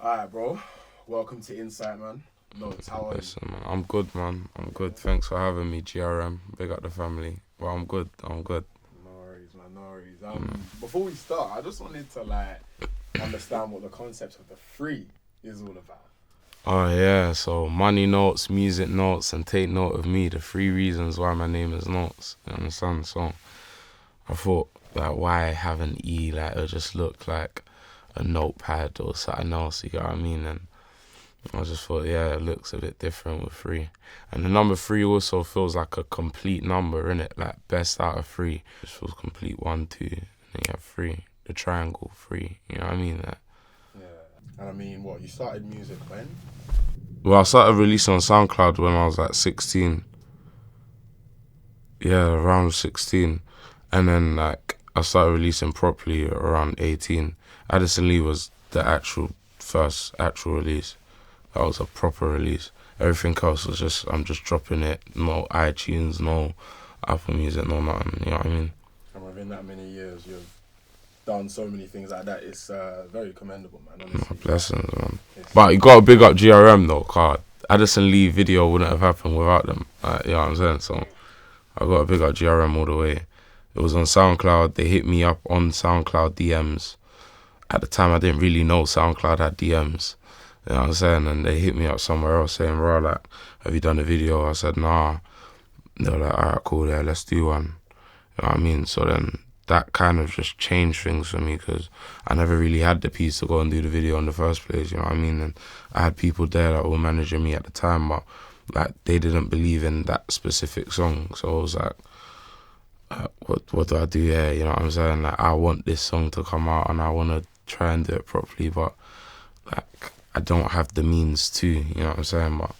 Alright, bro. Welcome to Insight, man. Notes, how are you? Listen, man, I'm good, man. I'm good. Thanks for having me, GRM. Big up the family. Well, I'm good. I'm good. No worries, man. No worries. Mm. Before we start, I just wanted to understand what the concept of the free is all about. Oh, yeah. So, money notes, music notes, and take note of me. The three reasons why my name is Notes. You understand? So, I thought, like, why have an E? Like, it'll just look like a notepad or something else. You get what I mean? And I just thought, yeah, it looks a bit different with three. And the number three also feels like a complete number, innit? Like best out of three. It just feels complete one, two, and then you have three. The triangle, three. You know what I mean? Like, Yeah. And I mean, what, you started music when? well, I started releasing on SoundCloud when I was like 16. Yeah, around 16. And then like I started releasing properly around 18. Addison Lee was the first actual release. That was a proper release. Everything else was just, I'm just dropping it. No iTunes, no Apple Music, no nothing. You know what I mean? And within that many years, you've done so many things like that. It's very commendable, man, honestly. Blessings, man. It's, But you gotta big up GRM though, card. Addison Lee video wouldn't have happened without them. You know what I'm saying? So I gotta big up GRM all the way. It was on SoundCloud. They hit me up on SoundCloud DMs. At the time, I didn't really know SoundCloud had DMs. You know what I'm saying? And they hit me up somewhere else saying, bro, like, have you done a video? I said, nah. They were like, alright, cool, yeah, let's do one. You know what I mean? So then that kind of just changed things for me because I never really had the piece to go and do the video in the first place, you know what I mean? And I had people there that were managing me at the time, but like they didn't believe in that specific song. So I was like, what do I do here? You know what I'm saying? Like, I want this song to come out and I want to try and do it properly, but like I don't have the means to, you know what I'm saying? But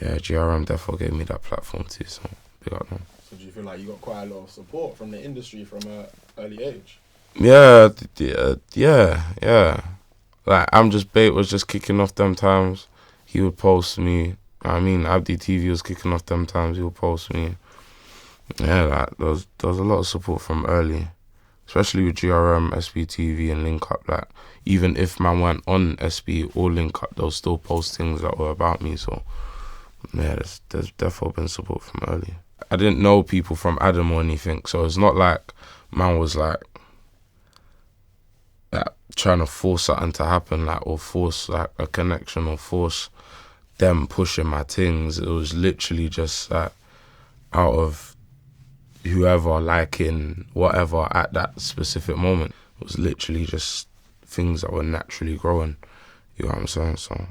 yeah, GRM definitely gave me that platform too, so big up them. so do you feel like you got quite a lot of support from the industry from an early age? Yeah, yeah. Like Just Bait was just kicking off them times. He would post me. I mean, Abdi TV was kicking off them times. He would post me. Yeah, like there was a lot of support from early, especially with GRM, SBTV, and Link Up. Like even if man weren't on SB or Link Up, they'll still post things that were about me. So yeah, there's definitely been support from early. I didn't know people from Adam or anything, so it's not like man was like trying to force something to happen, like, or force like a connection, or force them pushing my things. It was literally just like out of whoever liking whatever at that specific moment. It was literally just things that were naturally growing. You know what I'm saying? So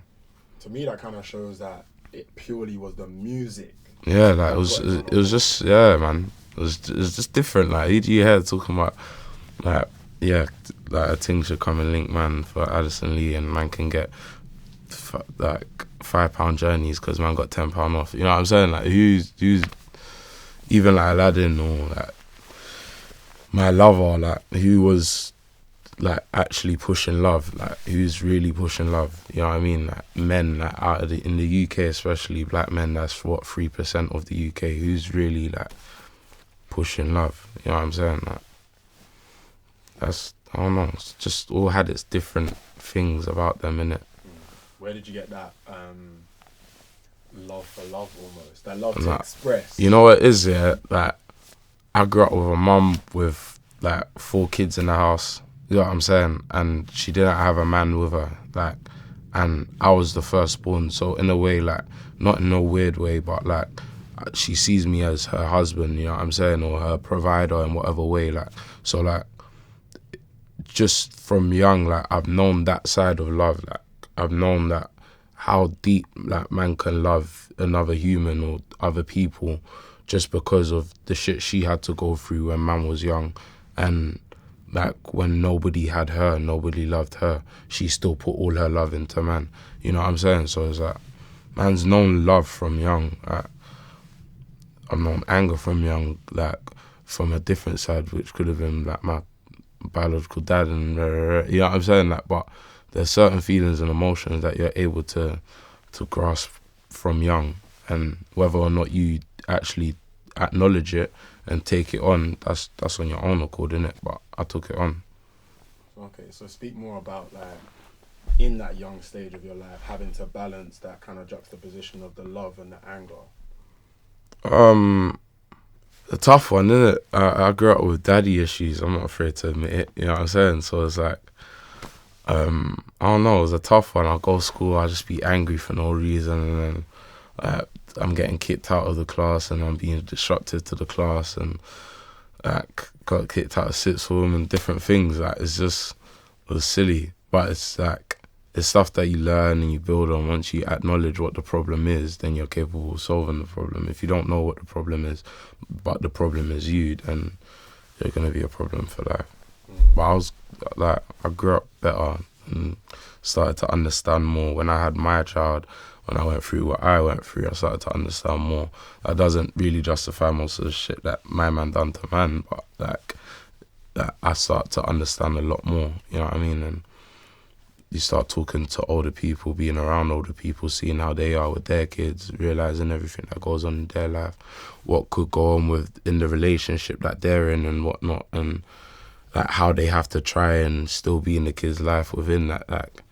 To me, that kind of shows that it purely was the music. yeah, like it was just, yeah, man. It was just different. Like you hear talking about like, yeah, like a thing should come and link, man, for Addison Lee, and man can get like £5 journeys because man got £10 off. You know what I'm saying? Like who's even like Aladdin or like my lover, like who was like actually pushing love, like who's really pushing love. You know what I mean? Like men, like in the UK especially, black men. That's what 3% of the UK. Who's really like pushing love? You know what I'm saying? Like that's, I don't know. It's just all had its different things about them, innit? Where did you get that love for love almost? That love to Like, express? you know what it is, yeah? Like I grew up with a mum with like 4 kids in the house. You know what I'm saying? And she didn't have a man with her. Like, and I was the firstborn. So in a way, like, not in a weird way, but like, she sees me as her husband. You know what I'm saying? Or her provider in whatever way. Like, so like, just from young, like I've known that side of love. Like I've known that how deep like man can love another human or other people, just because of the shit she had to go through when man was young, and like when nobody had her, nobody loved her, she still put all her love into man. You know what I'm saying? So it's like man's known love from young. Like, I've known anger from young, like from a different side, which could have been like my biological dad, and you know what I'm saying? Like, but there's certain feelings and emotions that you're able to grasp from young, and whether or not you actually acknowledge it and take it on, that's on your own accord, innit? But I took it on. Okay, so speak more about like in that young stage of your life, having to balance that kind of juxtaposition of the love and the anger? A tough one, isn't it? I grew up with daddy issues. I'm not afraid to admit it. You know what I'm saying? So it's like, I don't know. It was a tough one. I'll go to school. I'll just be angry for no reason, and then I'm getting kicked out of the class, and I'm being disruptive to the class, and got kicked out of sixth form and different things. Like it was silly, but it's like it's stuff that you learn and you build on. Once you acknowledge what the problem is, then you're capable of solving the problem. If you don't know what the problem is, but the problem is you, then you're gonna be a problem for life. But I grew up better and started to understand more. When I had my child, when I went through what I went through, I started to understand more. That doesn't really justify most of the shit that my man done to man, but that I start to understand a lot more, you know what I mean? And you start talking to older people, being around older people, seeing how they are with their kids, realising everything that goes on in their life, what could go on in the relationship that they're in and whatnot, and like how they have to try and still be in the kid's life within that. Like,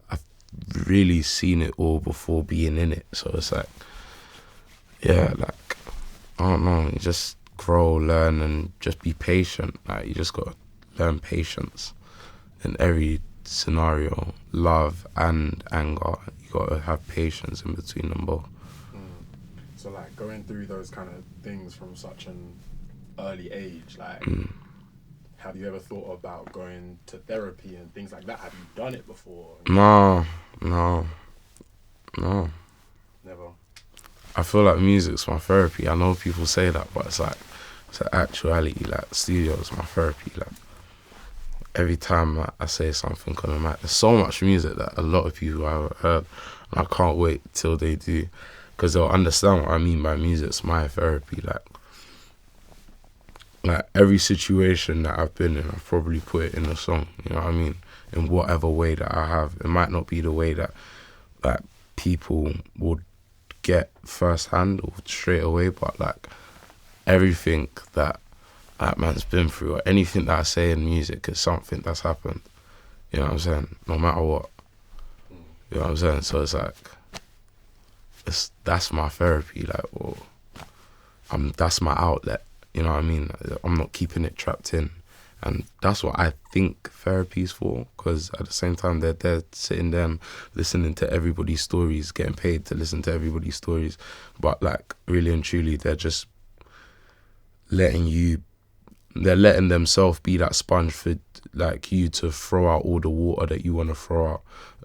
I've really seen it all before being in it. So it's like, yeah, like, I don't know, you just grow, learn, and just be patient. Like, you just got to learn patience in every scenario, love and anger. You got to have patience in between them both. So like going through those kind of things from such an early age, like have you ever thought about going to therapy and things like that? Have you done it before? No. Never. I feel like music's my therapy. I know people say that, but it's like, it's an actuality. Like, studio is my therapy. Like, every time I say something on the mic, there's so much music that a lot of people haven't heard, and I can't wait till they do, because they'll understand what I mean by music's my therapy. Like every situation that I've been in, I've probably put it in a song, you know what I mean? In whatever way that I have. It might not be the way that people would get firsthand or straight away, but like everything that man's been through, or anything that I say in music is something that's happened. You know what I'm saying? No matter what. You know what I'm saying? So it's like, that's my therapy, like, or that's my outlet. You know what I mean? I'm not keeping it trapped in. And that's what I think therapy's for, because at the same time, they're sitting there and listening to everybody's stories, getting paid to listen to everybody's stories. But like, really and truly, they're just letting themselves be that sponge for like you to throw out all the water that you want to throw out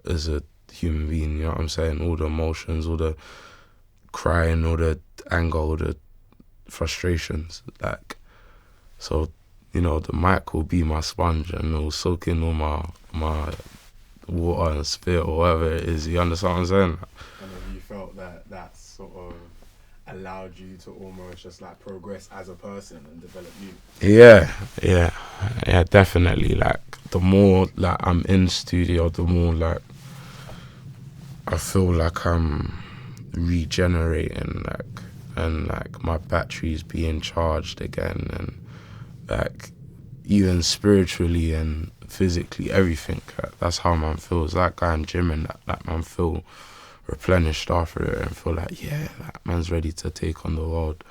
as a human being, you know what I'm saying? All the emotions, all the crying, all the anger, all the frustrations. Like, so, you know, the mic will be my sponge and it'll soak in all my water and spit or whatever it is. You understand what I'm saying? And have you felt that sort of allowed you to almost just like progress as a person and develop you? Yeah, definitely. Like, the more like I'm in studio, the more like I feel like I'm regenerating, like, and like my battery's being charged again, and like even spiritually and physically, everything. Like, that's how man feels. Like, going gym and that man feel replenished after it and feel like, yeah, that man's ready to take on the world.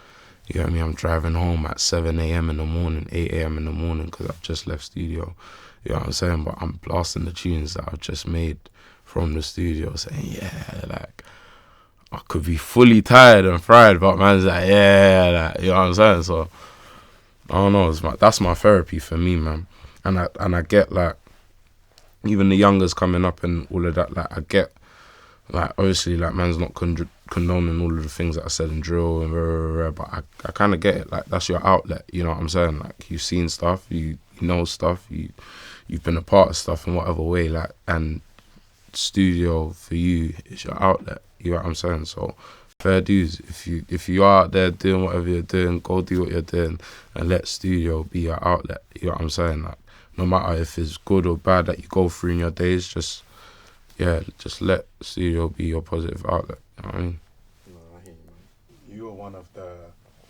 You get me? I'm driving home at 7 a.m. in the morning, 8 a.m. in the morning, because I've just left studio. You know what I'm saying? But I'm blasting the tunes that I've just made from the studio, saying, yeah, like, I could be fully tired and fried, but man's like, yeah, like, you know what I'm saying? So, I don't know, that's my therapy for me, man. And I get, like, even the youngers coming up and all of that, like, I get, like, obviously, like, man's not condoning all of the things that I said in drill and but I kind of get it. Like, that's your outlet, you know what I'm saying? Like, you've seen stuff, you know stuff, you've been a part of stuff in whatever way, like, and studio for you is your outlet, you know what I'm saying? So, fair dues, if you are out there doing whatever you're doing, go do what you're doing and let studio be your outlet, you know what I'm saying? Like, no matter if it's good or bad that you go through in your days, just let studio be your positive outlet, you know what I mean? No, I hear you, man. You were one of the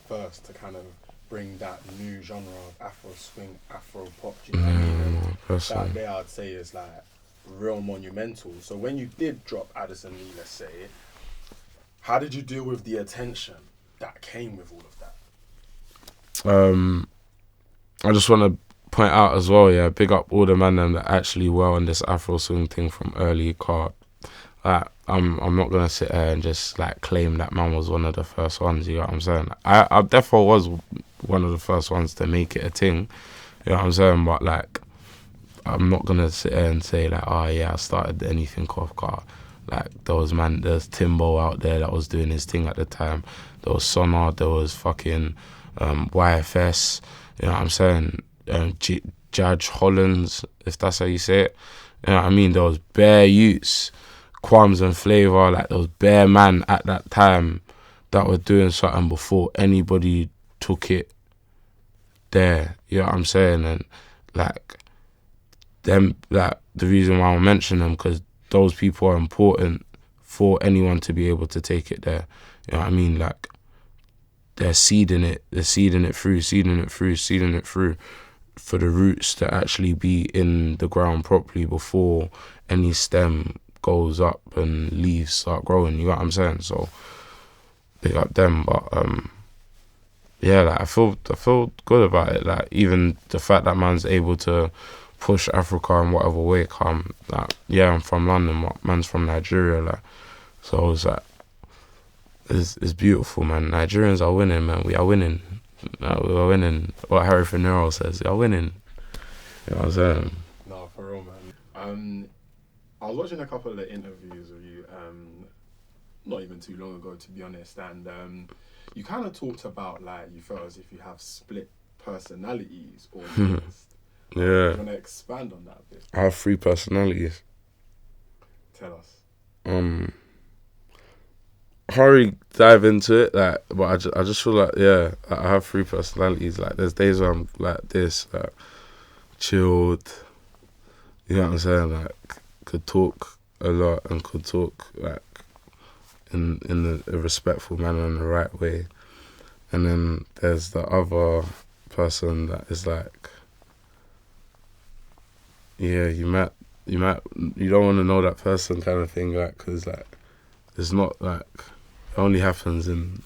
first to kind of bring that new genre of Afro Swing, Afro Pop, do you know what I mean? And that there, I'd say, is like real monumental. So when you did drop Addison Lee, let's say, how did you deal with the attention that came with all of that? I just want to point out as well, yeah, big up all the man them that actually were on this Afro Swing thing from early car. Like, I'm not gonna sit here and just like claim that man was one of the first ones. You know what I'm saying? I definitely was one of the first ones to make it a thing. You know what I'm saying? But like, I'm not gonna sit here and say like, oh yeah, I started anything off car. Like there's Timbo out there that was doing his thing at the time. There was Sonar, there was fucking YFS. You know what I'm saying? Judge Hollands, if that's how you say it. You know what I mean? There was bare youths, Quams and Flavor, like there was bare man at that time that were doing something before anybody took it there. You know what I'm saying? And like them, like the reason why I mention them, because those people are important for anyone to be able to take it there. You know what I mean? Like they're seeding it through for the roots to actually be in the ground properly before any stem goes up and leaves start growing. You know what I'm saying? So big up them. But yeah, like I feel good about it. Like even the fact that man's able to push Africa in whatever way come. Like yeah, I'm from London, but man's from Nigeria. Like so it's like it's beautiful, man. Nigerians are winning, man. We are winning. We are winning. What Harry Finero says, we are winning. You know what I'm saying? No, for real, man. I was watching a couple of the interviews of you, not even too long ago, to be honest, and you kind of talked about like you felt as if you have split personalities almost. Yeah. You want to expand on that a bit? I have 3 personalities. Tell us. Hurry dive into it, like, but I just feel like yeah, I have 3 personalities. Like there's days where I'm like this, like chilled. You know what I'm saying? Like could talk a lot and could talk like in a respectful manner in the right way. And then there's the other person that is like, yeah, you don't want to know that person kind of thing, like, cause like it's not like it only happens in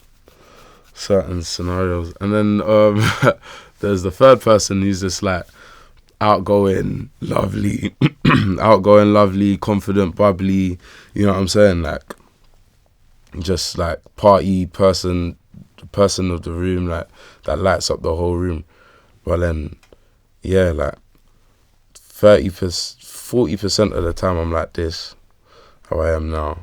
certain scenarios. And then there's the third person who's just like outgoing, lovely, confident, bubbly. You know what I'm saying? Like just like party person, the person of the room, like that lights up the whole room. But then yeah, like 40% of the time I'm like this, how I am now.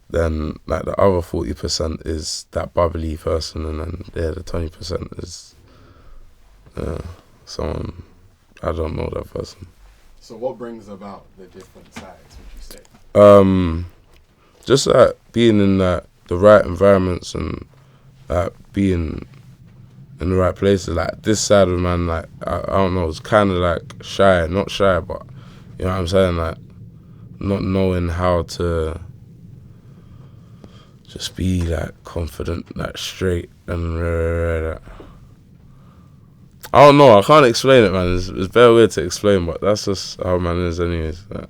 Then like the other 40% is that bubbly person, and then yeah, the 20% is someone I don't know that person. So what brings about the different sides, would you say? Just like being in the right environments and being in the right places. Like this side of man, like I don't know, it's kind of like shy, not shy, but you know what I'm saying, like not knowing how to just be like confident, like straight and like, I don't know, I can't explain it, man. It's very weird to explain, but that's just how man is anyways. Like,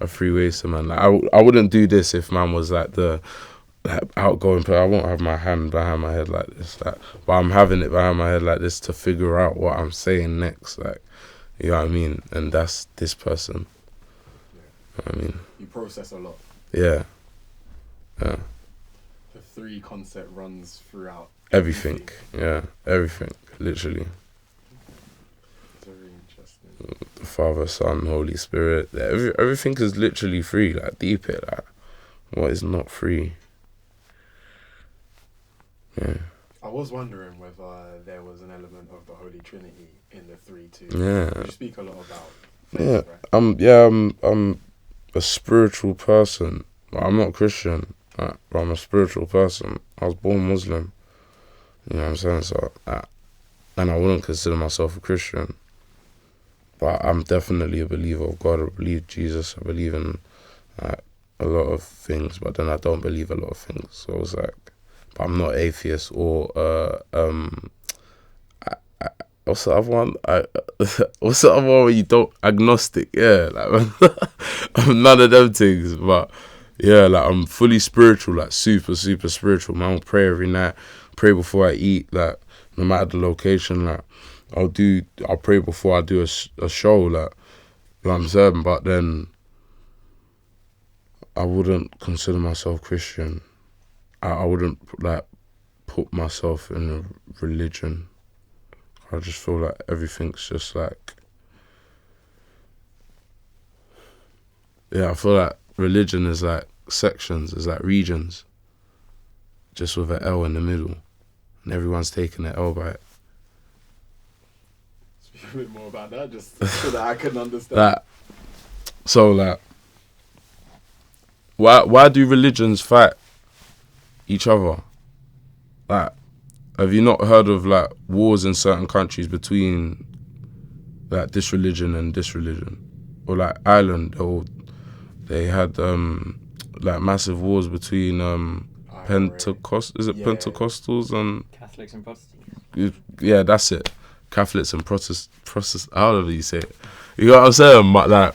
a free waster, man. Like I wouldn't do this if man was like the like outgoing person. I won't have my hand behind my head like this, like, but I'm having it behind my head like this to figure out what I'm saying next, like, you know what I mean? And that's this person. Yeah. You know what I mean? You process a lot. Yeah. The 3 concept runs throughout everything. Yeah, everything, literally. It's very interesting. The Father, Son, Holy Spirit. Everything is literally free. Like deep it. Like what is not free? Yeah. I was wondering whether there was an element of the Holy Trinity in the 3 too. Yeah. You speak a lot about faith, right? I'm a spiritual person. I'm not Christian, but I'm a spiritual person. I was born Muslim. You know what I'm saying? So, and I wouldn't consider myself a Christian, but I'm definitely a believer of God. I believe Jesus. I believe in a lot of things, but then I don't believe a lot of things. So it's like, but I'm not atheist or what's the other one? What's the other one where you don't agnostic? Yeah, like I'm none of them things, but yeah, like I'm fully spiritual, like super super spiritual. Man, I'll pray every night, pray before I eat, like no matter the location, like I'll pray before I do a show, like you know what I'm saying. But then I wouldn't consider myself Christian. I wouldn't like put myself in a religion. I just feel like everything's just like, yeah, I feel like religion is like sections, is like regions, just with an L in the middle, and everyone's taking an L by it. Speak a bit more about that, just so that I can understand. Like, so like, why do religions fight each other? Like, have you not heard of like wars in certain countries between like this religion and this religion, or like Ireland, or they had like massive wars between Pentecost, is it Pentecostals and Catholics and Protestants? Yeah, that's it. Catholics and Protest. How do you say it? You know what I'm saying? But like,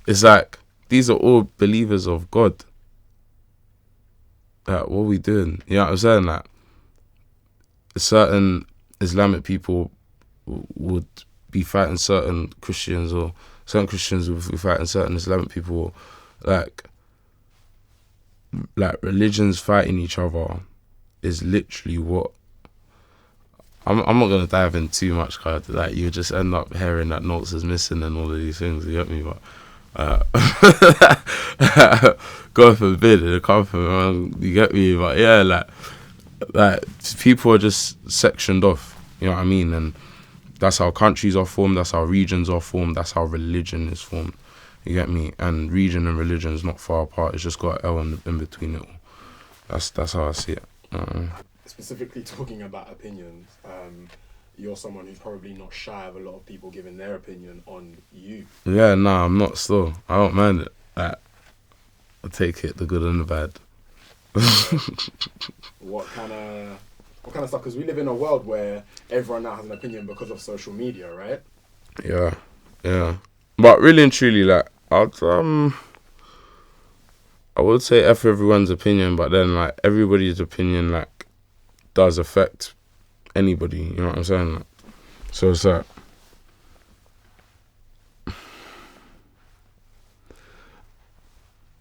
it's like these are all believers of God. Like, what are we doing? You know what I'm saying? Like, certain Islamic people would be fighting certain Christians, or certain Christians would be fighting certain Islamic people. Like religions fighting each other is literally what. I'm not gonna dive in too much, cause like you just end up hearing that Not3s missing and all of these things. You get me? But God forbid it come from, you get me? But yeah, like people are just sectioned off. You know what I mean? And that's how countries are formed. That's how regions are formed. That's how religion is formed. You get me? And region and religion is not far apart. It's just got an L in between it all. That's how I see it. Specifically talking about opinions, you're someone who's probably not shy of a lot of people giving their opinion on you. Yeah, nah, I'm not still. I don't mind it. I take it, the good and the bad. What kind of stuff? Because we live in a world where everyone now has an opinion because of social media, right? Yeah. But really and truly, like, I would say F everyone's opinion, but then, like, everybody's opinion, like, does affect anybody, you know what I'm saying? Like, so it's like,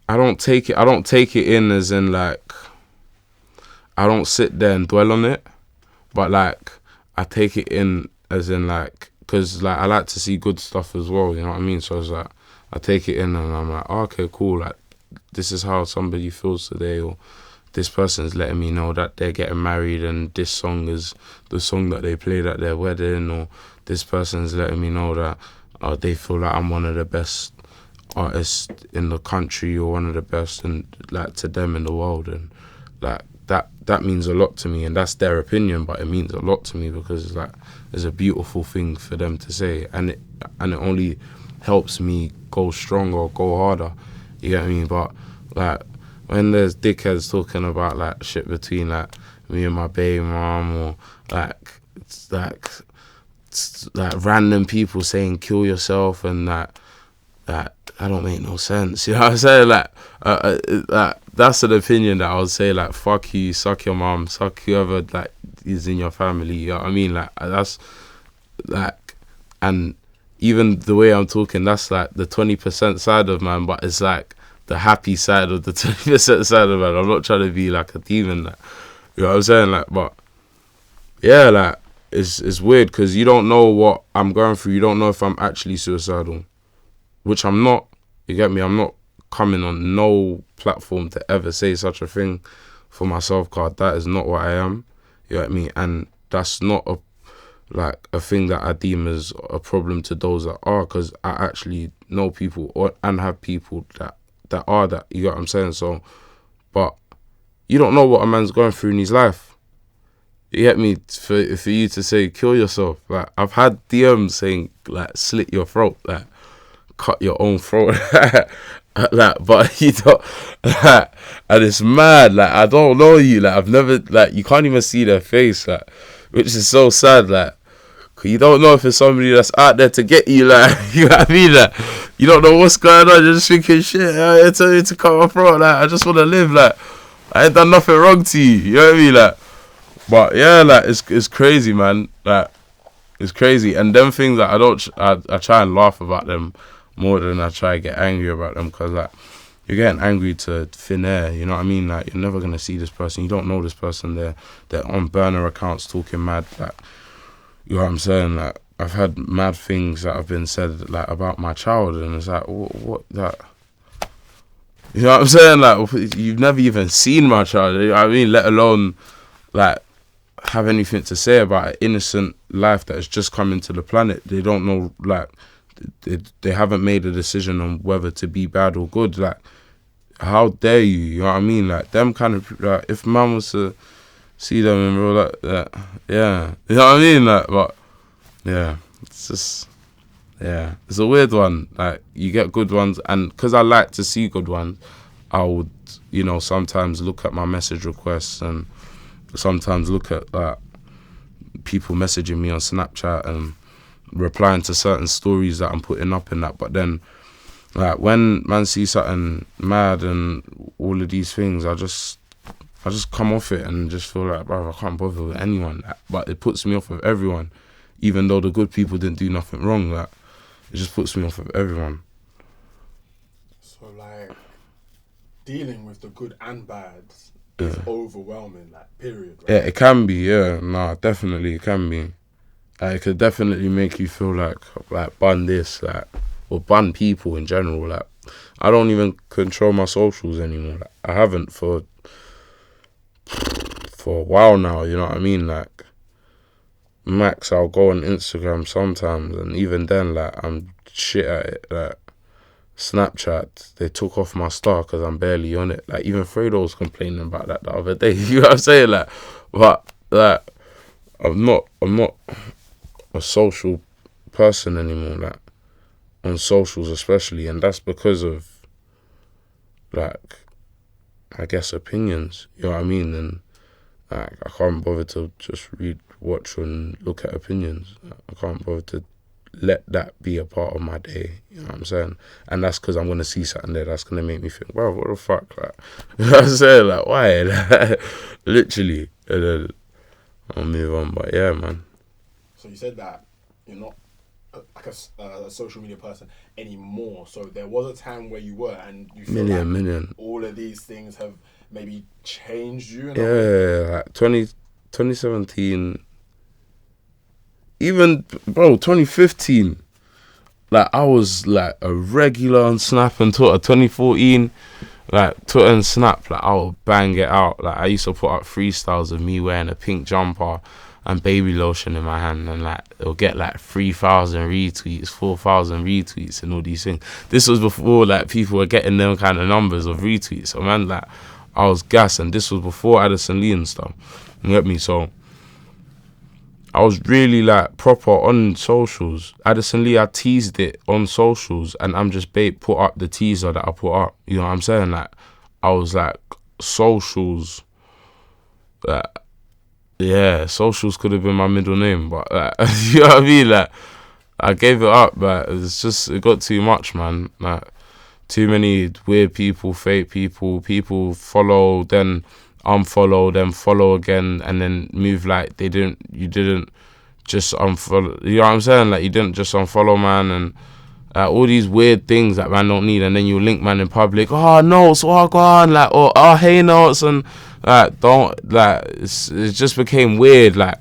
I don't take it in as in like, I don't sit there and dwell on it, but like I take it in as in like, cause like I like to see good stuff as well, you know what I mean? So it's like I take it in and I'm like, oh, okay, cool, like this is how somebody feels today, or this person's letting me know that they're getting married and this song is the song that they played at their wedding, or this person's letting me know that they feel like I'm one of the best artists in the country, or one of the best, and like to them in the world, and like that means a lot to me, and that's their opinion, but it means a lot to me because it's like it's a beautiful thing for them to say, and it only helps me go stronger or go harder, you get what I mean? But like when there's dickheads talking about like shit between like me and my baby mom, or like it's like random people saying kill yourself, and that don't make no sense. You know what I'm saying? Like that's an opinion that I would say like fuck you, suck your mom, suck whoever like is in your family. You know what I mean? Like that's like, and even the way I'm talking, that's like the 20% side of man, but it's like the happy side of the 20% side of man. I'm not trying to be like a demon, like, you know what I'm saying? Like, but yeah, like it's weird because you don't know what I'm going through. You don't know if I'm actually suicidal, which I'm not. You get me? I'm not coming on no platform to ever say such a thing for myself, cause that is not what I am. You get me? And that's not a thing that I deem as a problem to those that are, because I actually know people and have people that are that. You get what I'm saying? So, but you don't know what a man's going through in his life. You get me? For you to say kill yourself, like I've had DMs saying like slit your throat, like cut your own throat, like, but you don't, like, and it's mad. Like I don't know you, like I've never, like you can't even see their face, like, which is so sad, like, 'Cause you don't know if it's somebody that's out there to get you, like, you know what I mean? Like, you don't know what's going on. You're just thinking, shit, I tell you to come up front, like, I just want to live, like, I ain't done nothing wrong to you, you know what I mean? Like, but yeah, like, it's crazy, man. Like, it's crazy. And them things that I try and laugh about them more than I try to get angry about them, because, like, you're getting angry to thin air, you know what I mean? Like, you're never going to see this person. You don't know this person. They're on burner accounts talking mad, like, you know what I'm saying? Like, I've had mad things that have been said, like, about my child, and it's like, what that? You know what I'm saying? Like, you've never even seen my child, you know what I mean? Let alone, like, have anything to say about an innocent life that has just come into the planet. They don't know, like, they haven't made a decision on whether to be bad or good. Like, how dare you? You know what I mean? Like, them kind of, like, if man was to see them in real life, yeah, you know what I mean? Like, but yeah, it's just, yeah, it's a weird one. Like, you get good ones, and because I like to see good ones, I would, you know, sometimes look at my message requests, and sometimes look at, like, people messaging me on Snapchat and replying to certain stories that I'm putting up in that. But then, like, when man sees something mad and all of these things, I just come off it and just feel like, bro, I can't bother with anyone. Like, but it puts me off of everyone, even though the good people didn't do nothing wrong. Like, it just puts me off of everyone. So, like, dealing with the good and bad is overwhelming, like, period. Right? Yeah, it can be, yeah. Nah, definitely, it can be. Like, it could definitely make you feel like bun this, like, or bun people in general. Like, I don't even control my socials anymore. Like, I haven't for a while now, you know what I mean? Like, max, I'll go on Instagram sometimes, and even then, like, I'm shit at it. Like, Snapchat, they took off my star because I'm barely on it. Like, even Fredo was complaining about that the other day. You know what I'm saying? Like, but, like, I'm not a social person anymore, like, on socials especially, and that's because of, like, I guess, opinions, you know what I mean? And, like, I can't bother to just read, watch, and look at opinions. I can't bother to let that be a part of my day, you know what I'm saying? And that's because I'm going to see something there that's going to make me think, wow, what the fuck, like, you know what I'm saying? Like, why? Literally. And then I'll move on, but yeah, man. So you said that you're not like a social media person anymore. So there was a time where you were, and you feel Million. all of these things have maybe changed you. Yeah, like 2017, even, bro, 2015. Like, I was, like, a regular on Snap and Twitter. 2014, like, Twitter and Snap, like, I would bang it out. Like, I used to put up freestyles of me wearing a pink jumper and baby lotion in my hand, and, like, it'll get, like, 3,000 retweets, 4,000 retweets, and all these things. This was before, like, people were getting them kind of numbers of retweets. So, man, like, I was gassed, and this was before Addison Lee and stuff. You get me? So, I was really, like, proper on socials. Addison Lee, I teased it on socials, and I'm just put up the teaser that I put up. You know what I'm saying? Like, I was like, socials, yeah, socials could have been my middle name, but, like, you know what I mean? Like, I gave it up, but it got too much, man. Like, too many weird people, fake people follow, then unfollow, then follow again, and then move like you didn't just unfollow, you know what I'm saying? Like, you didn't just unfollow, man, and all these weird things that man don't need, and then you link man in public, oh, notes, oh, go on, like, or oh, hey, notes, and, like, don't, like, it just became weird, like,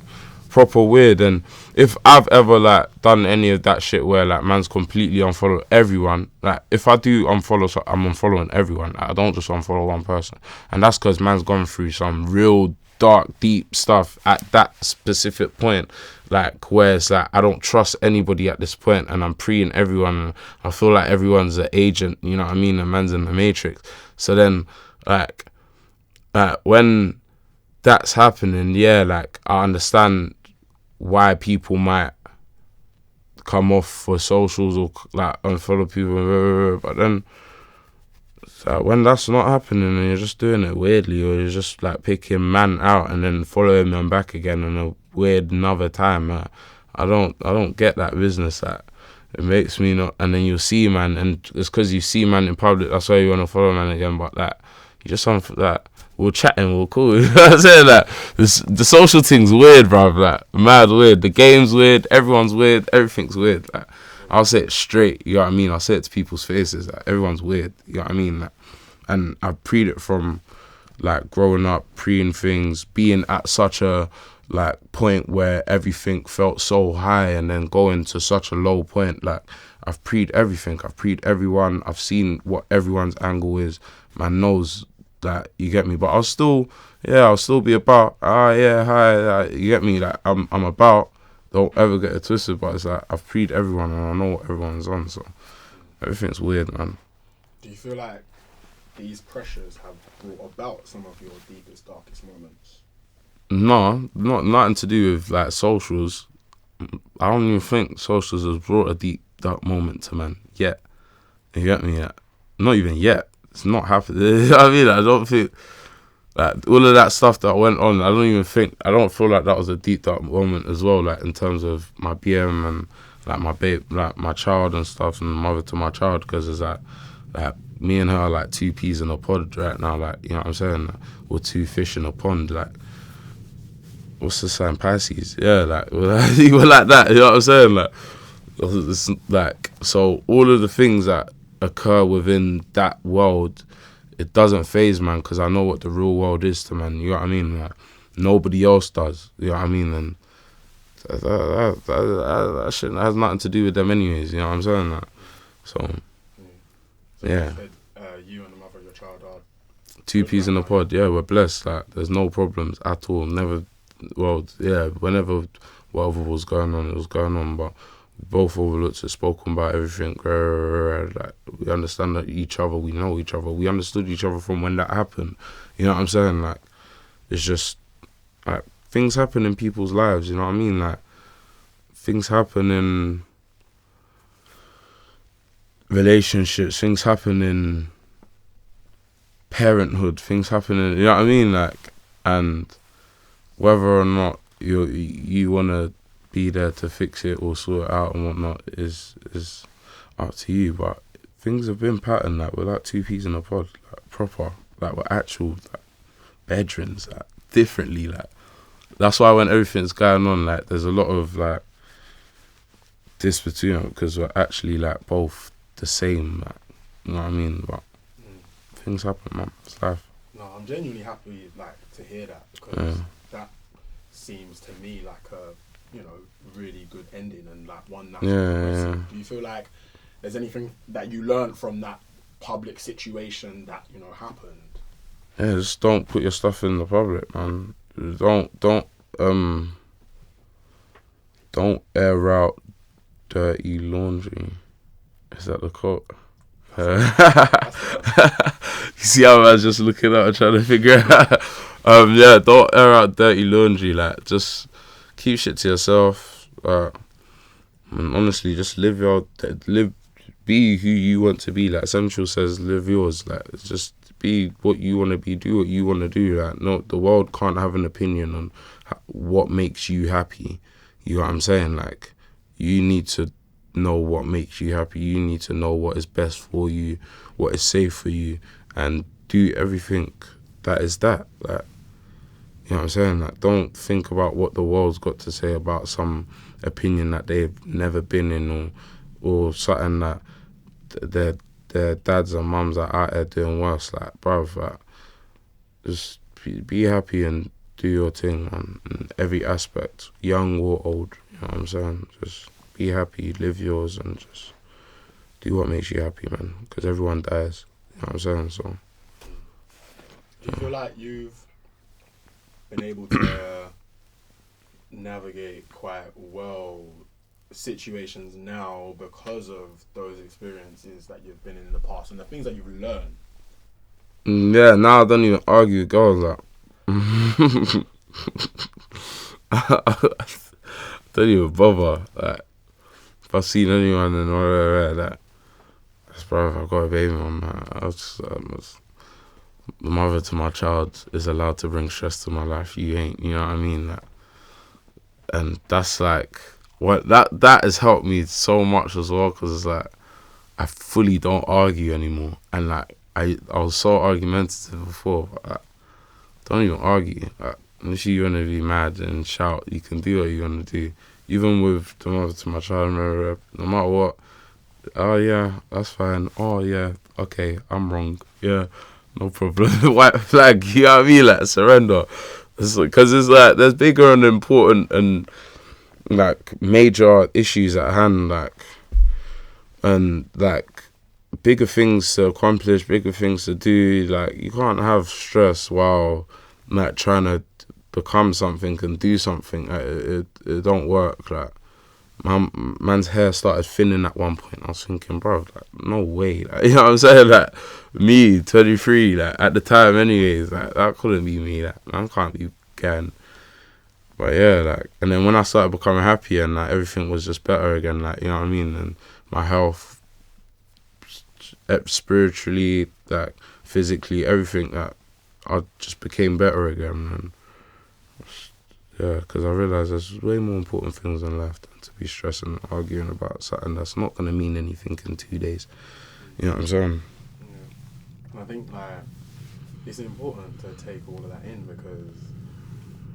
proper weird. And if I've ever, like, done any of that shit where, like, man's completely unfollow everyone, like, if I do unfollow, so I'm unfollowing everyone. Like, I don't just unfollow one person, and that's because man's gone through some real dark, deep stuff at that specific point, like, where it's like, I don't trust anybody at this point, and I'm preing everyone. I feel like everyone's an agent, you know what I mean? And man's in the matrix. So then, like, when that's happening, yeah, like, I understand why people might come off for socials or, like, unfollow people, but then, so when that's not happening and you're just doing it weirdly, or you're just, like, picking man out and then following them back again in a weird another time, I don't get that business. That it makes me not. And then you'll see man, and it's because you see man in public. That's why you want to follow man again. But that you just want that. We're chatting, we're cool. You know what I'm saying? Like, the social thing's weird, bruv. Like, mad weird. The game's weird. Everyone's weird. Everything's weird. Like, I'll say it straight. You know what I mean? I'll say it to people's faces. Like, everyone's weird. You know what I mean? Like, and I've preed it from, like, growing up, preing things, being at such a, like, point where everything felt so high and then going to such a low point. Like, I've preed everything. I've preed everyone. I've seen what everyone's angle is. Man knows that, you get me? But I'll still be about, yeah, hi, like, you get me? Like, I'm about, don't ever get it twisted, but it's like, I've preed everyone and I know what everyone's on, so everything's weird, man. Do you feel like these pressures have brought about some of your deepest, darkest moments? No, nothing to do with, like, socials. I don't even think socials has brought a deep, dark moment to man, yet. You get me? Yet. Not even yet. It's not happening. You know what I mean? I don't think, like, all of that stuff that went on, I don't feel like that was a deep, dark moment as well, like, in terms of my BM and, like, my babe, like, my child and stuff, and mother to my child, because it's like, me and her are like two peas in a pod right now, like, you know what I'm saying? Like, we're two fish in a pond, like, what's the sign? Pisces? Yeah, like, we're like that, you know what I'm saying? Like, it's like, so all of the things that occur within that world, it doesn't faze man, because I know what the real world is to man, you know what I mean? Like, nobody else does, you know what I mean? And that shit has nothing to do with them anyways, you know what I'm saying? Like, so yeah. You said, you and the mother of your child are two peas in a pod, yeah, we're blessed, like, there's no problems at all, never, well, yeah, whenever whatever was going on, it was going on, but both overlooked it, spoken about everything, like, we understand that each other, we know each other, we understood each other from when that happened, you know what I'm saying? Like, it's just, like, things happen in people's lives, you know what I mean? Like, things happen in relationships, things happen in parenthood, things happen in, you know what I mean? Like, and whether or not you want to be there to fix it or sort it out and whatnot is up to you, but things have been patterned, like, we're like two peas in a pod, like, proper, like, we're actual, like, bedrooms, like, differently, like, that's why when everything's going on, like, there's a lot of, like, this between them, because we're actually, like, both the same, like, you know what I mean? But things happen, man, it's life. No, I'm genuinely happy, like, to hear that, because that seems to me like a, you know, really good ending, and like one that's progressive. Do you feel like there's anything that you learned from that public situation that, you know, happened? Yeah, just don't put your stuff in the public, man. Don't air out dirty laundry. Is that the quote? You see how I was just looking at and trying to figure it out. Yeah, don't air out dirty laundry. Like, just keep shit to yourself. And honestly, just be who you want to be. Like Central says, live yours. Like, just be what you want to be. Do what you want to do. Like, no, the world can't have an opinion on what makes you happy. You know what I'm saying? Like, you need to know what makes you happy. You need to know what is best for you, what is safe for you, and do everything that is that. Like, you know what I'm saying? Like, don't think about what the world's got to say about some opinion that they've never been in, or something that their dads and mums are out there doing worse. Like, bruv, like, just be happy and do your thing, man, in every aspect, young or old. You know what I'm saying? Just be happy, live yours, and just do what makes you happy, man, because everyone dies. You know what I'm saying? So, do you feel like you've been able to navigate quite well situations now because of those experiences that you've been in the past and the things that you've learned? Yeah, now I don't even argue with girls, like. Don't even bother. Like, if I've seen anyone and all that, that's bro, I've got a baby on, man. The mother to my child is allowed to bring stress to my life. You ain't, you know what I mean? Like, and that's like, what that has helped me so much as well, because it's like I fully don't argue anymore, and like I was so argumentative before. But, like, don't even argue. Like, unless you want to be mad and shout, you can do what you want to do. Even with the mother to my child, no matter what. Oh yeah, that's fine. Oh yeah, okay, I'm wrong. Yeah, no problem. White flag. You know what I mean? Like surrender. Because it's like there's bigger and important and like major issues at hand, like, and like bigger things to accomplish, bigger things to do. Like you can't have stress while like trying to become something and do something. Like, it don't work. Like man's hair started thinning at one point. I was thinking, bro, like, no way. Like, you know what I'm saying? Like me, 23, like at the time, anyways, like that couldn't be me. Like man can't be getting. But yeah, like, and then when I started becoming happy and like everything was just better again, like, you know what I mean, and my health, spiritually, like physically, everything, like I just became better again, and yeah, because I realised there's way more important things in life than to be stressing and arguing about something that's not going to mean anything in 2 days. You know what I'm saying? Yeah. And I think like it's important to take all of that in, because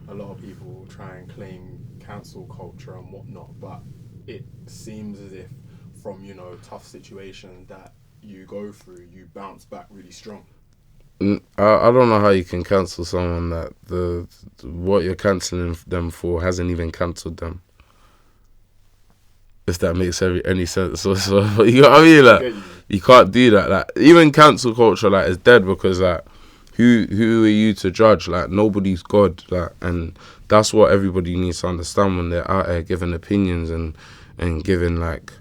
a lot of people try and claim cancel culture and whatnot, but it seems as if from, you know, tough situations that you go through, you bounce back really strong. I don't know how you can cancel someone that what you're cancelling them for hasn't even cancelled them. If that makes any sense. So you know what I mean? Like, you can't do that. Like even cancel culture like is dead, because like who are you to judge? Like nobody's God. Like, and that's what everybody needs to understand when they're out there giving opinions and giving like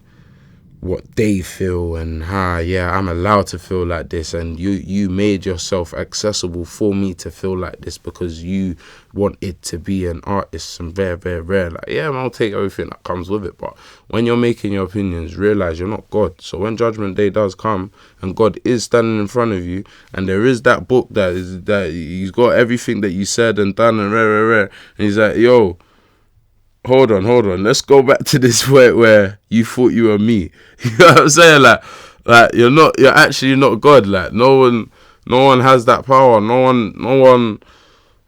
what they feel and how, yeah, I'm allowed to feel like this, and you made yourself accessible for me to feel like this because you want it to be an artist, and very, very rare. Like, yeah, I'll take everything that comes with it, but when you're making your opinions, realize you're not God. So when Judgment Day does come and God is standing in front of you, and there is that book that he's got everything that you said and done and rare, and he's like, yo, hold on. Let's go back to this where you thought you were me. You know what I'm saying? Like you're actually not God. Like no one has that power. No one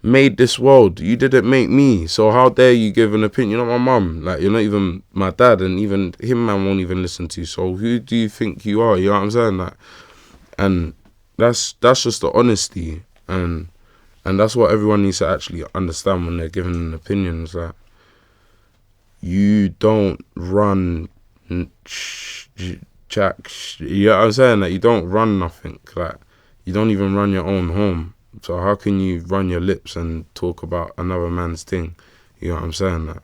made this world. You didn't make me. So how dare you give an opinion? You're not my mum. Like you're not even my dad, and even him man won't even listen to you. So who do you think you are? You know what I'm saying? Like, and that's just the honesty, and that's what everyone needs to actually understand when they're giving opinions. Like, you don't run jack. You know what I'm saying? Like, you don't run nothing. Like, you don't even run your own home. So how can you run your lips and talk about another man's thing? You know what I'm saying? Like,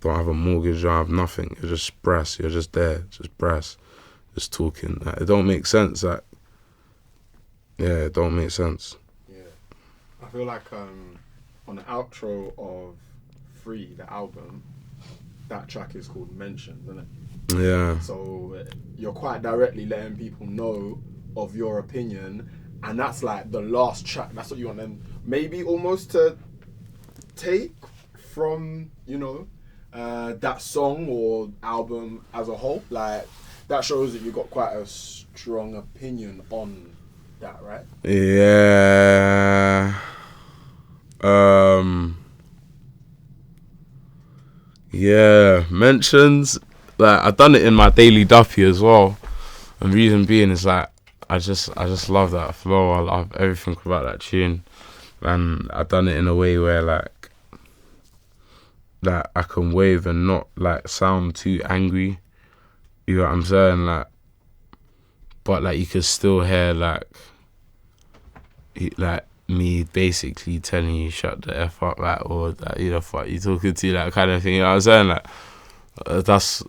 don't have a mortgage, don't have nothing. You're just brass. You're just there, just brass, just talking. Like, it don't make sense. Like, yeah, it don't make sense. Yeah, I feel like on the outro of Free, the album, that track is called Mentioned, isn't it? Yeah. So you're quite directly letting people know of your opinion, and that's like the last track. That's what you want them maybe almost to take from, you know, that song or album as a whole. Like, that shows that you've got quite a strong opinion on that, right? Yeah. Yeah, mentions, like, I done it in my daily duppy as well, and reason being is like I just love that flow. I love everything about that tune, and I done it in a way where like I can wave and not like sound too angry. You know what I'm saying? Like, but like you can still hear like me basically telling you shut the F up, like, or that, you know, fuck you talking to, that kind of thing. You know what I'm saying? Like, that's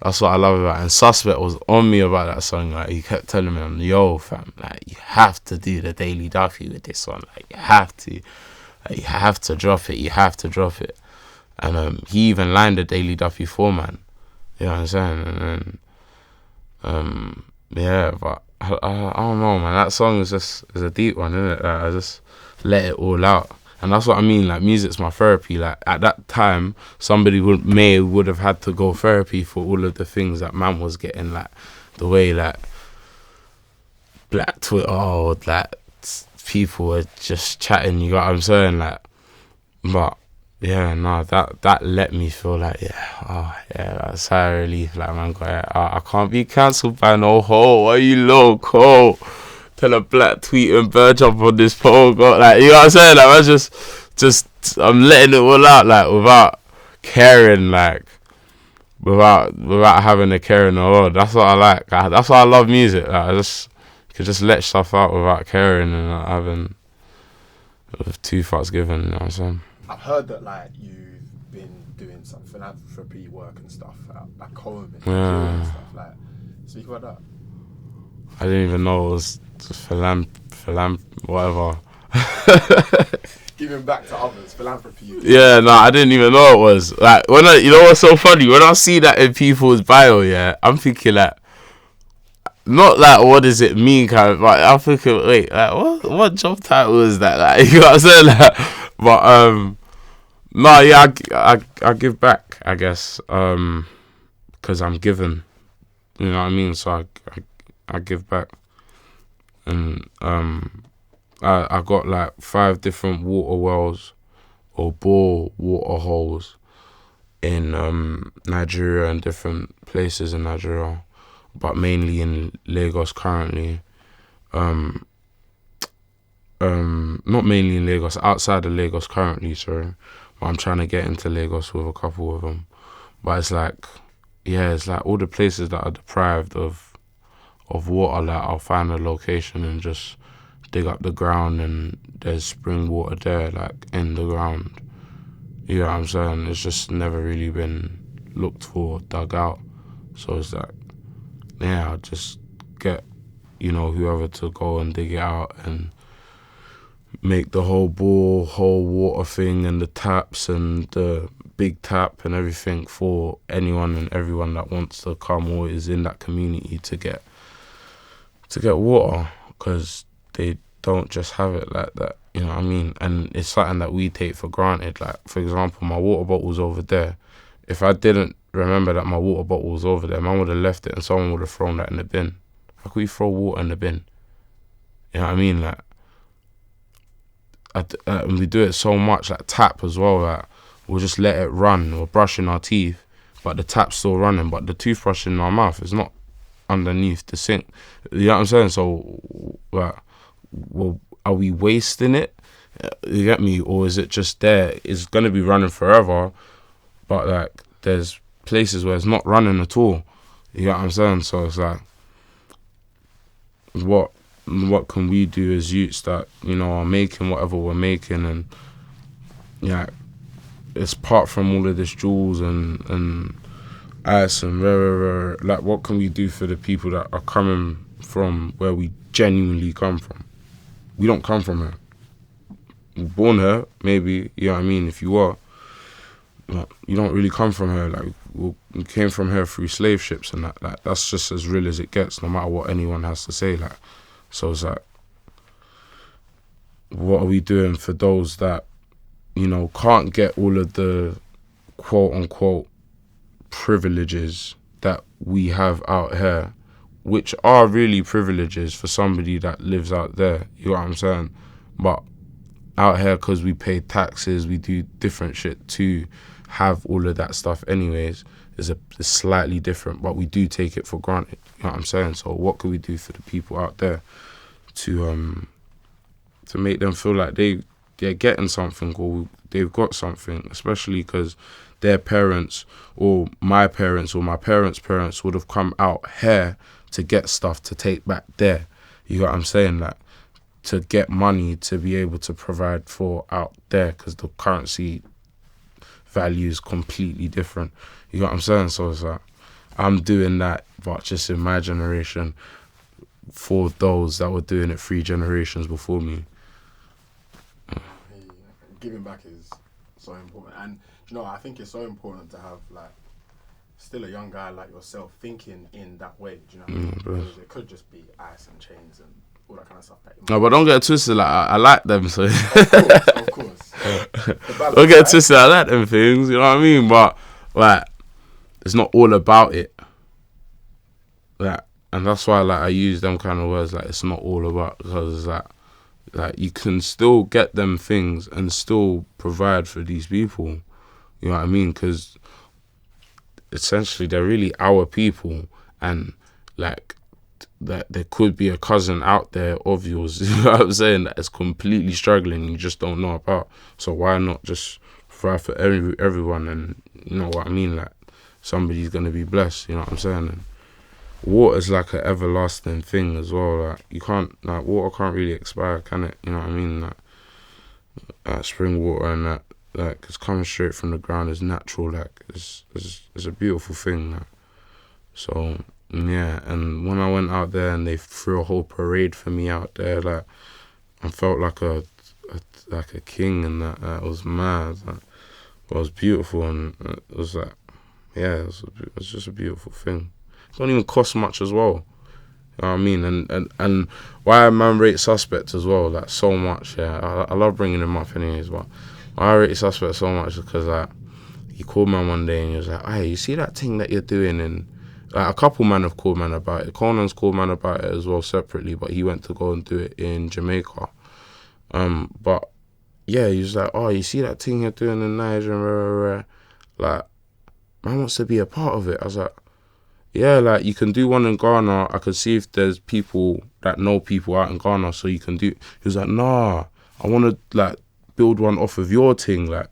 what I love about it. And Suspect was on me about that song. Like, he kept telling me, yo fam, like, you have to do the Daily Duffy with this one. Like, you have to. Like, you have to drop it. You have to drop it. And he even lined the Daily Duffy for man. You know what I'm saying? And then yeah, but I don't know, man. That song is a deep one, isn't it? Like, I just let it all out. And that's what I mean, like, music's my therapy. Like, at that time, somebody would have had to go therapy for all of the things that man was getting, like, the way, like, Black Twitter, like, people were just chatting, you got what I'm saying? Like, but, yeah, no, that let me feel like, that's how I relief, like, man, I can't be cancelled by no hoe, why you loco? Tell a black tweet and bird jump on this pole, God, like, you know what I'm saying? Like, I just, I'm letting it all out, like, without caring, like, without having a care in the world. That's what I like. That's why I love music. Like, I just could just let stuff out without caring and not having with two fucks given. You know what I'm saying? I've heard that like you've been doing some philanthropy work and stuff back home in Nigeria and stuff. Like, speak about that. I didn't even know it was whatever. Giving back to others, philanthropy. Yeah, no, I didn't even know it was. Like, you know what's so funny? When I see that in people's bio, yeah, I'm thinking like, not like, what does it mean, kind of, but I'm thinking, wait, like, what job title is that? Like, you know what I'm saying? Like, but, no, yeah, I give back, I guess, because I'm given, you know what I mean? So I give back. And, I got like 5 different water wells or bore water holes in Nigeria and different places in Nigeria, but mainly in Lagos currently. Not mainly in Lagos, outside of Lagos currently, sorry. But I'm trying to get into Lagos with a couple of them. But it's like, yeah, it's like all the places that are deprived of water, like I'll find a location and just dig up the ground and there's spring water there, like in the ground. You know what I'm saying? It's just never really been looked for, dug out. So it's like, yeah, I'll just get, whoever to go and dig it out and make the whole water thing and the taps and the big tap and everything for anyone and everyone that wants to come or is in that community to get water, because they don't just have it like that, you know what I mean? And it's something that we take for granted. Like, for example, my water bottle's over there. If I didn't remember that my water bottle was over there, man would have left it and someone would have thrown that in the bin. How could we throw water in the bin? You know what I mean? Like, and we do it so much, like tap as well, like we'll just let it run. We're brushing our teeth, but the tap's still running, but the toothbrush in our mouth is not underneath the sink. You know what I'm saying? So, like, well, are we wasting it? You get me? Or is it just there? It's going to be running forever, but like there's places where it's not running at all. You know what I'm saying? So it's like, what can we do as youths that, are making whatever we're making, and yeah, it's apart from all of this jewels and ice and rare, like, what can we do for the people that are coming from where we genuinely come from? We don't come from here. We're born here, maybe, you know what I mean, if you are. But you don't really come from here. Like, we came from here through slave ships and that. Like, that's just as real as it gets, no matter what anyone has to say. Like, so it's like, what are we doing for those that, can't get all of the quote unquote privileges that we have out here, which are really privileges for somebody that lives out there, you know what I'm saying? But out here, because we pay taxes, we do different shit to have all of that stuff anyways, is slightly different, but we do take it for granted, you know what I'm saying? So what can we do for the people out there to make them feel like they're getting something, or they've got something, especially because their parents or my parents parents would have come out here to get stuff to take back there. You know what I'm saying? Like, to get money to be able to provide for out there, because the currency value is completely different. You know what I'm saying? So it's like, I'm doing that, but just in my generation, for those that were doing it 3 generations before me. Giving back is so important, and I think it's so important to have, like, still a young guy like yourself thinking in that way. Do you know what I mean? Because it could just be ice and chains and all that kind of stuff. No, but don't get it twisted. Like, I like them, so. Of course. balance, Don't get right? twisted. I like them things, you know what I mean? But like, it's not all about it. Like, and that's why like I use them kind of words. Like, it's not all about, because like you can still get them things and still provide for these people. You know what I mean? Because essentially they're really our people, and like that there could be a cousin out there of yours, you know what I'm saying, that is completely struggling, you just don't know about. So why not just provide for everyone? And you know what I mean, like somebody's gonna be blessed, you know what I'm saying. And water's like an everlasting thing as well. Like you can't, like water can't really expire, can it? You know what I mean? Like spring water and that, like it's coming straight from the ground, it's natural, like it's a beautiful thing. Like. So yeah, and when I went out there and they threw a whole parade for me out there, like I felt like a king, and that was mad. Like, it was beautiful, and it was like, yeah, it was just a beautiful thing. It don't even cost much as well. You know what I mean? And why man rate Suspect as well, like so much. Yeah, I love bringing him up anyways, but why I rate Suspect so much is because like he called man one day and he was like, "Hey, you see that thing that you're doing?" And like a couple man have called man about it. Conan's called man about it as well separately, but he went to go and do it in Jamaica. But yeah, he was like, "Oh, you see that thing you're doing in Nigeria? Like, man wants to be a part of it." I was like, "Yeah, like you can do one in Ghana. I could see if there's people that know people out in Ghana, so you can do." He was like, "Nah, I want to like build one off of your thing." Like,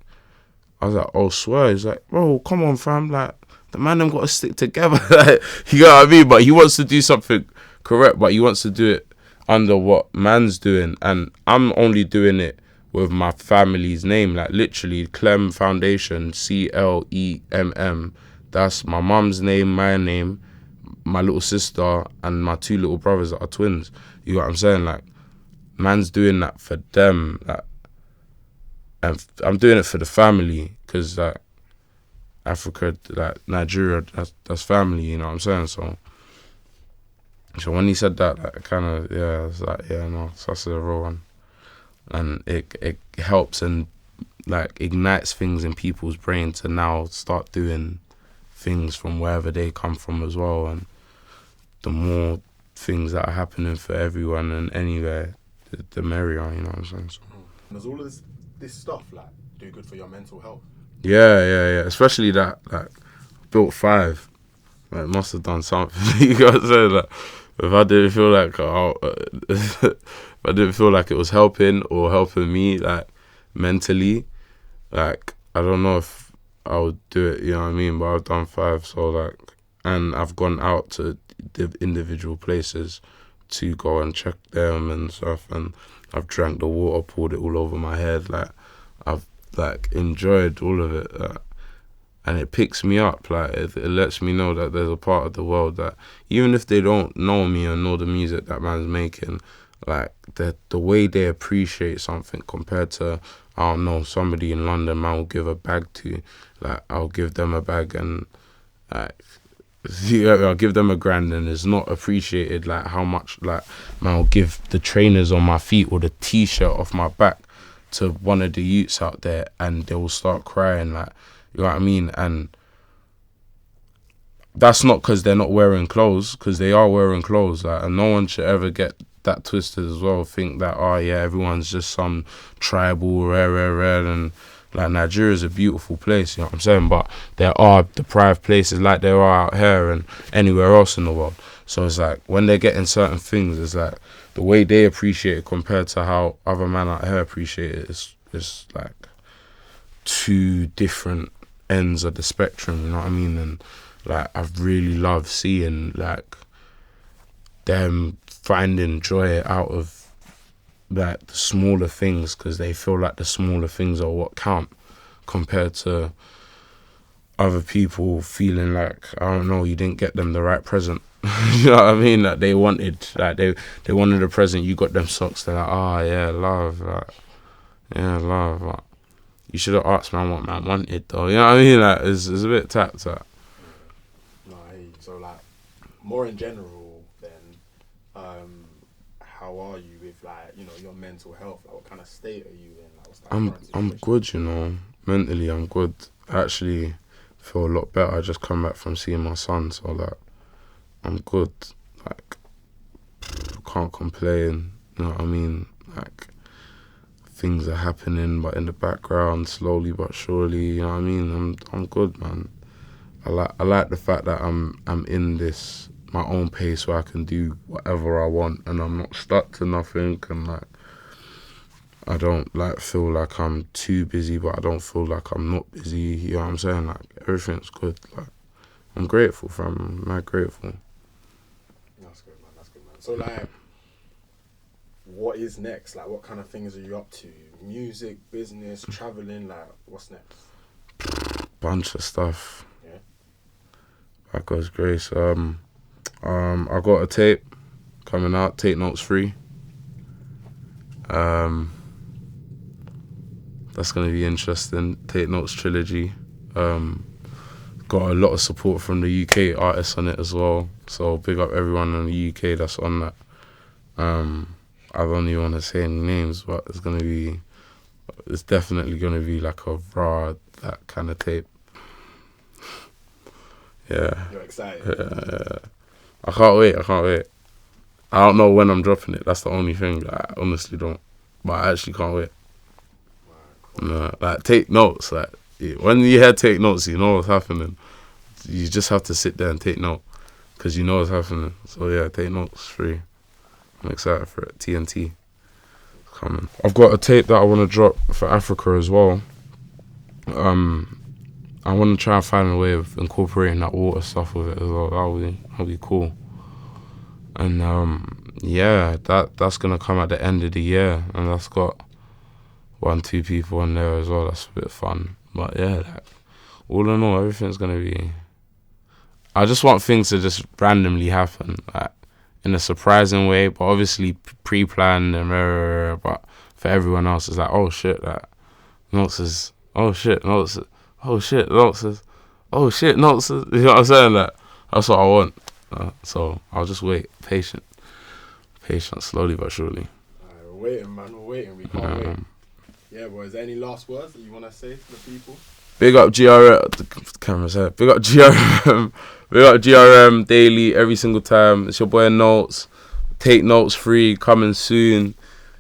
I was like, "Oh, swear." He's like, "Bro, come on, fam. Like, the man them got to stick together." Like, you know what I mean? But he wants to do something correct, but he wants to do it under what man's doing, and I'm only doing it with my family's name, like literally Clem Foundation, CLEMM. That's my mum's name, my name, my little sister, and my two little brothers that are twins. You know what I'm saying? Like, man's doing that for them, like, and I'm doing it for the family, because like Africa, like Nigeria, that's family. You know what I'm saying? So when he said that, like, kind of, yeah, it's like, yeah, no, so that's a real one. And it helps and like ignites things in people's brain to now start doing things from wherever they come from as well. And the more things that are happening for everyone and anywhere, the merrier, you know what I'm saying? So. Does all of this stuff like do good for your mental health? Yeah. Especially that, like, built 5. Like, must have done something. You know what I'm saying? Like, if I didn't feel like if I didn't feel like it was helping or helping me, like, mentally, like, I don't know if I would do it, you know what I mean? But I've done 5, so, like, and I've gone out to individual places to go and check them and stuff, and I've drank the water, poured it all over my head, like, I've, like, enjoyed all of it, and it picks me up, like, it lets me know that there's a part of the world that, even if they don't know me or know the music that man's making, like, the way they appreciate something compared to, I don't know, somebody in London, man will give a bag to, like, I'll give them a bag and, like, I'll give them $1,000 and it's not appreciated, like, how much, like, man will give the trainers on my feet or the t-shirt off my back to one of the youths out there, and they will start crying, like, you know what I mean? And that's not because they're not wearing clothes, because they are wearing clothes, like, and no one should ever get that twisted as well, think that, oh yeah, everyone's just some tribal rare, and like, Nigeria is a beautiful place, you know what I'm saying, but there are deprived places like there are out here and anywhere else in the world. So it's like, when they're getting certain things, it's like the way they appreciate it compared to how other men out here appreciate it is like 2 different ends of the spectrum, you know what I mean? And like, I've really loved seeing like them finding joy out of like the smaller things, because they feel like the smaller things are what count, compared to other people feeling like, I don't know, you didn't get them the right present. You know what I mean? Like, they wanted, like, they wanted a present, you got them socks, they're like, oh yeah, love, like, yeah, love, like, you should have asked man what man wanted though, you know what I mean? Like, it's a bit tapped, like. No, I hear you. So like, more in general then, how are you with like, you know, your mental health? Like, what kind of state are you in? Like, what's that I'm current situation? good, you know. Mentally, I'm good. I actually feel a lot better. I just come back from seeing my son, so like, I'm good. Like, can't complain. You know what I mean? Like, things are happening, but in the background, slowly but surely. You know what I mean? I'm good, man. I like the fact that I'm in this my own pace where I can do whatever I want and I'm not stuck to nothing, and like I don't like feel like I'm too busy, but I don't feel like I'm not busy. You know what I'm saying? Like everything's good. Like I'm grateful, fam. I'm mad grateful. That's good, man. That's good, man. So, like, what is next? Like, what kind of things are you up to? Music, business, traveling? Like, what's next? Bunch of stuff. Yeah. That goes grace. I got a tape coming out. Take Notes 3. That's gonna be interesting. Take Notes trilogy. Got a lot of support from the UK artists on it as well. So big up everyone in the UK that's on that. I don't even want to say any names, but it's definitely gonna be like a raw, that kind of tape. Yeah. You're excited? Yeah. I can't wait. I don't know when I'm dropping it. That's the only thing. I honestly don't. But I actually can't wait. Wow, cool. No, like, take notes. Like, when you hear take notes, you know what's happening. You just have to sit there and take note, because you know what's happening. So yeah, Take Notes 3. I'm excited for it. TNT coming. I've got a tape that I want to drop for Africa as well. I want to try and find a way of incorporating that water stuff with it as well. That'll be cool. And yeah, that's gonna come at the end of the year, and that's got 1-2 people on there as well. That's a bit fun. But yeah, like, all in all, everything's gonna be. I just want things to just randomly happen, like in a surprising way, but obviously pre-planned and but for everyone else, it's like, oh shit, like Not3s, oh shit, Not3s, oh shit, Not3s, oh shit, Not3s. You know what I'm saying? Like, that's what I want. So I'll just wait, patient, slowly but surely. We're waiting, man. We're waiting. We can't wait. Yeah, boy. Is there any last words that you want to say to the people? Big up GRM. The camera's here. Big up GRM. Big up GRM daily, every single time. It's your boy Notes. Take Notes 3 coming soon.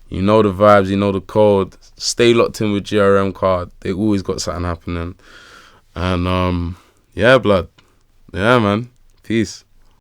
You know the vibes. You know the code. Stay locked in with GRM card. They always got something happening. And yeah, blood. Yeah, man. Peace.